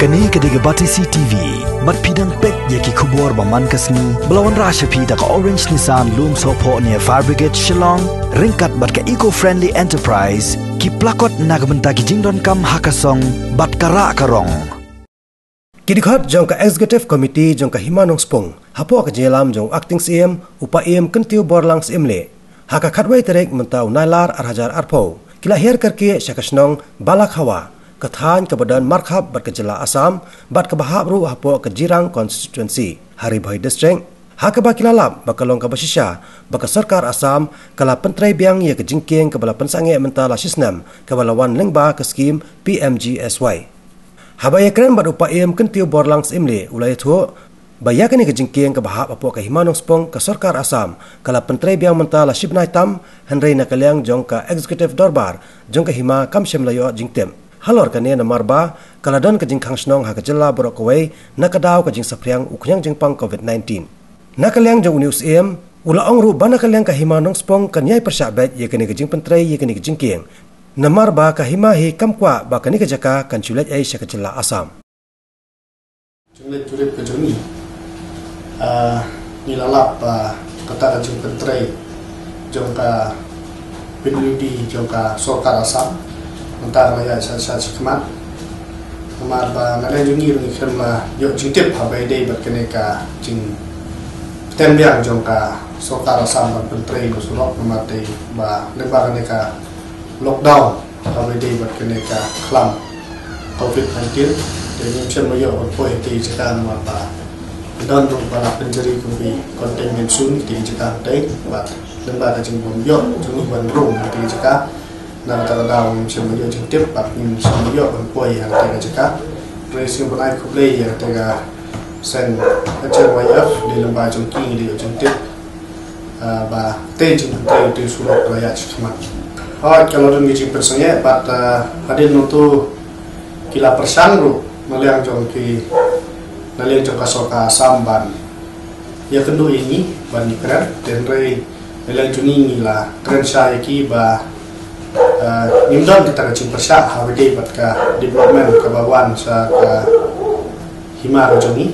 Kani kediga Batisi TV, mat pidang pek yaki kubur baman kasni, belawan rasha pida ka Orange Nissan Loom Sopo near Fire Brigade Shillong, ringkat bat ka eco-friendly enterprise, ki plakot nagbenta ki jingdon kam hakasong, bat kara karong. Kidikhat jong ka Executive Committee jong ka Himanong Spong, hapo ka jelam jong Acting CM, upa EM kentiu borlangs imle, haka khatway terek mentau nailar arhajar arpo, kila her karki syakasnong balak hawa, kathan ke badan markhab bat kejela Assam bat ke bahabru hapo ke Jirang constituency Hari Bhai district haka bakilalap bakalong ka basisya baka sarkar Assam kala pentrai biang ye ke jingking ke bala pensange mentala sisnam ke balawan lengba ke skim PMGSY habaya keren bat upa em kentiu borlangs imle ulai thu baya kini ke jingking ke bahab hapo ke Himanong Spong ke sarkar Assam kala pentrai biang mentala shibnai tam henrei nakaliang jong ka executive dorbar jong ka hima kam shemlayo jingtem halor kane na marba kaladon ka jingkhang snong ha ka jela borok away nakadaw ka jing sapriang ukhyang jingpang COVID-19 nakalyang jong news em ulaong ru banakalyang ka Himanong Spong kanyai persabet ye kane ka jing pentrai ye kane ka jingking na marba ka himahi kamkwa ba kani ka jaka kan chulet ai sha ka jela Assam junglet jurip ka jongi nilalap kata ka jing pentrai jong ka PWD jong ka sarkar Assam mentah raya saat sekemat, kemar ba nalai jungi rungi kerma yuk jingtip habai day berkeneka jing tembiang jongka sarkar Assam ban pentrai musulok memati ba lembar keneka lockdown habai day berkeneka kelam COVID-19 dan macam mayo berpoe di cekan apa dan untuk balap penjeri kumpi containment zone di cekan day ba lembar jing bom yuk jungi ban rung di cekan na tagadao macam mayo jingtip pat nim samayo berpoe yang tega cekan racing banai kublai yang tega sen HMYF di lembar jongking di jingtip ba te jing pentrai di sulok raya cekan kalau dun gijing persanya pat hadin untuk kila persang ru meliang jongki naliang jongka soka samban ya kendu ini ban nikran dan rei meliang jungi lah tren saya ki ba nimdon kita kecing persyak hawide bat ka development ka bawan sa ka hima jongi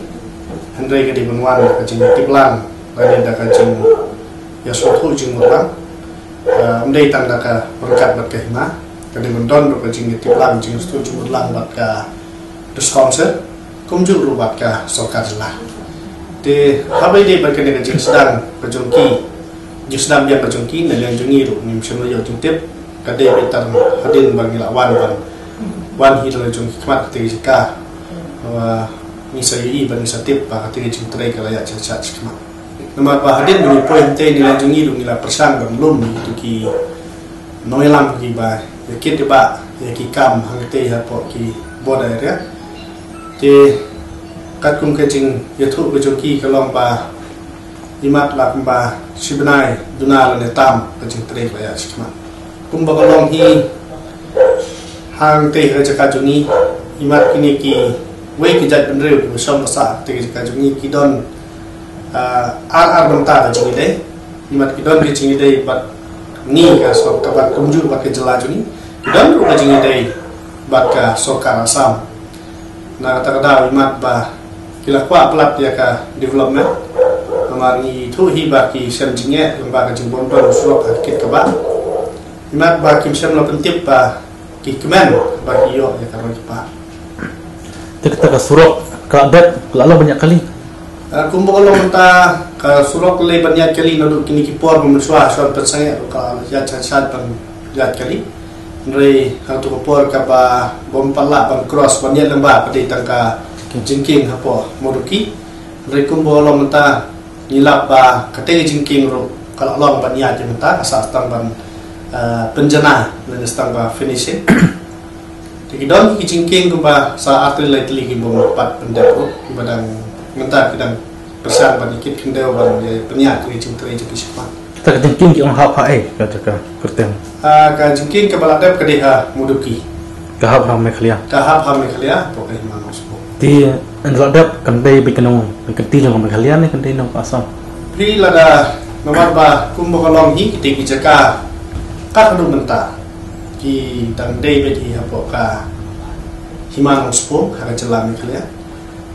handrai ka di benwan kecing tiplang lain da kecing ya sotu jing murang ndai tanda ka berkat bat ka hima ka di bendon ro kecing tiplang jing stu jing murang bat ka sponsor kumju ru bat ka sarkar lah te hawide bat ka di kecing sedang pejongki jusdam yang pejongki naliang jongi ru nim semua yo tip kadai betar hadin bagi lawan wan hidro jong khmat te jika ni sayi ban satip pa te jing trai kala ya chacha khmat nama ba hadin ni point te ni la jungi du ni la persang ban lum itu ki noilam ki ba kit ba ya ki kam hang te ha po ki boda ya te kat kum ke jing ya thu be jong ki kalong ba imat la ba sibnai dunal ne tam ke jing trai kala ya khmat kumbakalong hi hang te ha jaka jungi imat kini ki wei ki jat benreu ki som sa te jaka jungi ki don ar banta da jungi dei imat ki don ki jungi dei bat ni ka so ka bat kumju bat ke jela jungi ki don ru ka jungi dei bat ka sarkar Assam na kata kada imat ba kila kwa plat ya ka development kamar ni thu hi ba ki sem jinge lemba ka jingbon ba suap kit ka ba imat ba kim sem lo pentip ba ki kemen ba ki yo ya karo pa kita ka surok ka dat lalu banyak kali kumbo lo menta ka surok le banyak kali no kini ki por memsua so persang ka ya chat pan jat kali re ha to por ka ba bom pala ban cross banyak lemba pati tangka jingking hapo moduki re kumbo lo menta nilap ba kate jingking ro kalau long banyak menta asas tang ban penjana dan setengah finishing. Jadi don kicingking kumba saat lately kimbong pat pendek badang mentah kita persan badikit kendau bang penyak kicing teri jadi siapa. Kita kicingking ki hap hae kata ka kertem. Kicingking ke baladap ke deha muduki. Kahap ham meklia. Kahap ham meklia pokok Himanong Spong. Di baladap kendai bikenong bikenti jong meklia ni kendai nong Assam. Pri lada nomor ba kumbakalong hi kita kijaka kat ru mentah ki tang day beti hapo ka himan spong haga jelam kalian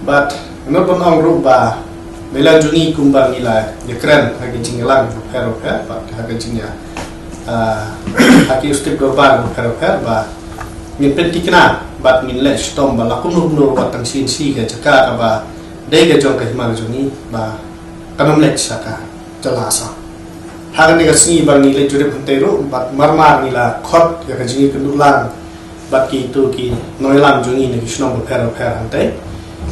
but menurut penong ruba nila jungi kumbang nila keren haga jinglang pero but haga jingnya haki ustip dorban pero ba min pentikna but min le stom ba lakum nur watang sin si ga jaka ba dai ga jong ka himan jungi ba kanam le saka jalasa haga ni ga singi bang nila jure pentero but marmar nila khot ga jingi kendulang bat ki tu ki noilam jungi ni kisnom pero hantai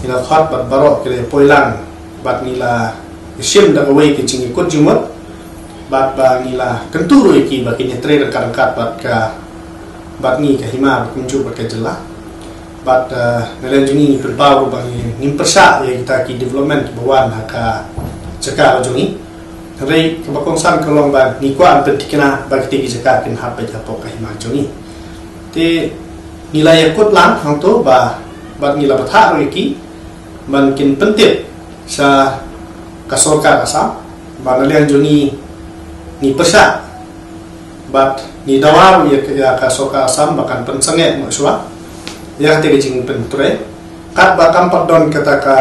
nila khot bat barok kile poilang bat nila sim da wei ki jingi kot jumot bat ba nila kenturu ki ba ki netre kan kat bat ka bat ni ka hima kunju bat ka jela bat nila jungi ni pelpau ba ni persa ya kita ki development bawan ka caka jungi rei ka bakong san kolong ba ni kwa pentikna ba ki caka kin hape ta po ka hima jungi te nilai ikut lang hang tu ba nilai bathak reki man kin pentit sa kasolka asam ba nalian juni ni pesa bat ni dawar ya kasolka asam bahkan pensenget maksua ya te jing pentre kat ba kampat don kata ka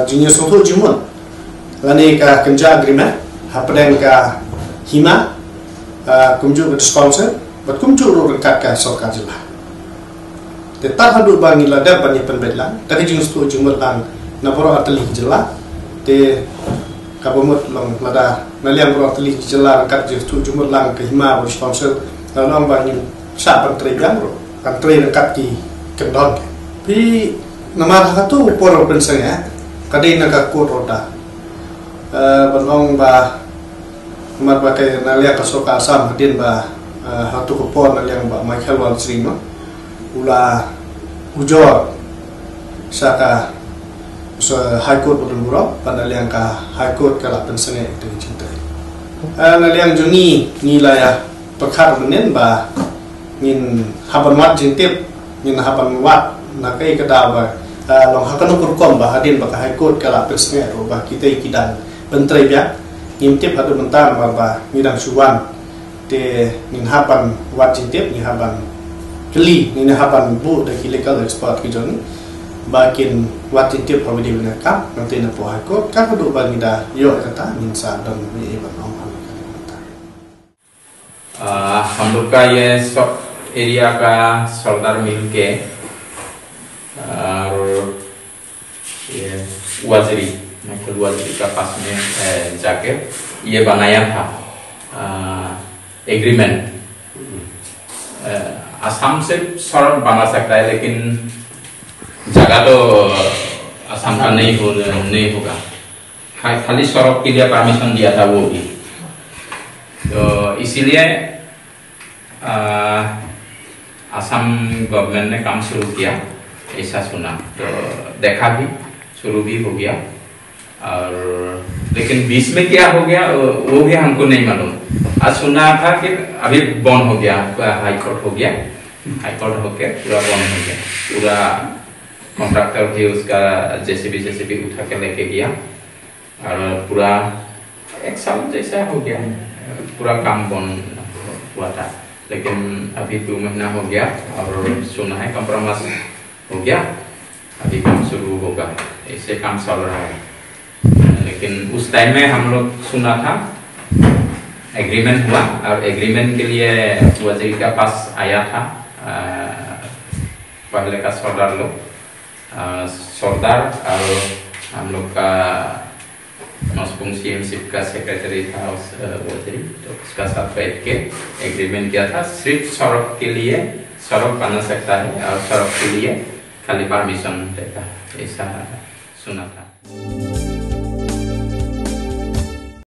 junior sotu jumun lani ka kenja agreement hapden ka hima kumju ke sponsor bat kumju ru kat ka solka jelah tetap hadu bangi lada bani penbedlan tadi jing stu jumur lang na boro atli jela te kabomot long lada nalian boro atli jela kat jing stu jumur lang ke hima bo sponsor long bangi sa pentre jang ro kan tre kat ki kendon pi nama hatu poro penseng ya kadai naga ko roda banong ba mar ba ke nalia kasoka asam hadin ba hatu ko por nalian ba Michael Walsring no ula ujor saka high court Budumbura pada liang ka high court kala pensene itu cinta liang jungi nila ya pekar menen ba ngin haban wat jintip ngin haban wat nakai kada ba long hakan ukur kom ba hadin ba high court kala pensene ro ba kita ikidan pentre ya ngintip hadu mentar ba ngidang suwan te ngin haban wat jintip ni haban keli ni haban bu da legal expert ki joni bakin watin tip hawi di bena kap nanti na po ko ka do bagi da yo kata min sa don ni ban om हम लोग का ये सब एरिया का सरदार मिल के और ये वाजरी माइकल वाजरी का पास में जाके ये बनाया था एग्रीमेंट असम से सड़क बना सकता है लेकिन जगह तो असम का नहीं होगा खाली सड़क के लिए परमिशन दिया था वो भी तो इसीलिए असम गवर्नमेंट ने काम शुरू किया ऐसा सुना तो देखा भी शुरू भी हो गया और लेकिन बीच में क्या हो गया वो भी हमको नहीं मालूम आज सुना था कि अभी बंद हो गया हाई कोर्ट हो गया हाई कोर्ट होके पूरा बंद हो गया पूरा कॉन्ट्रैक्टर भी उसका जेसीबी उठा के लेके गया और पूरा एक साल जैसा हो गया पूरा काम बंद हुआ था लेकिन अभी 2 महीना हो गया और सुना है कॉम्प्रोमाइज हो गया अभी काम शुरू होगा ऐसे काम चल रहा है लेकिन उस टाइम में हम लोग सुना था एग्रीमेंट हुआ और एग्रीमेंट के लिए वजीर के पास आया था पहले का सरदार लोग सरदार और हम लोग का मस्पुंग सीएमसी का सेक्रेटरी था उस वजीर तो उसका साथ बैठ के एग्रीमेंट किया था सिर्फ सड़क के लिए सड़क बना सकता है और सड़क के लिए खाली परमिशन देता ऐसा सुना था।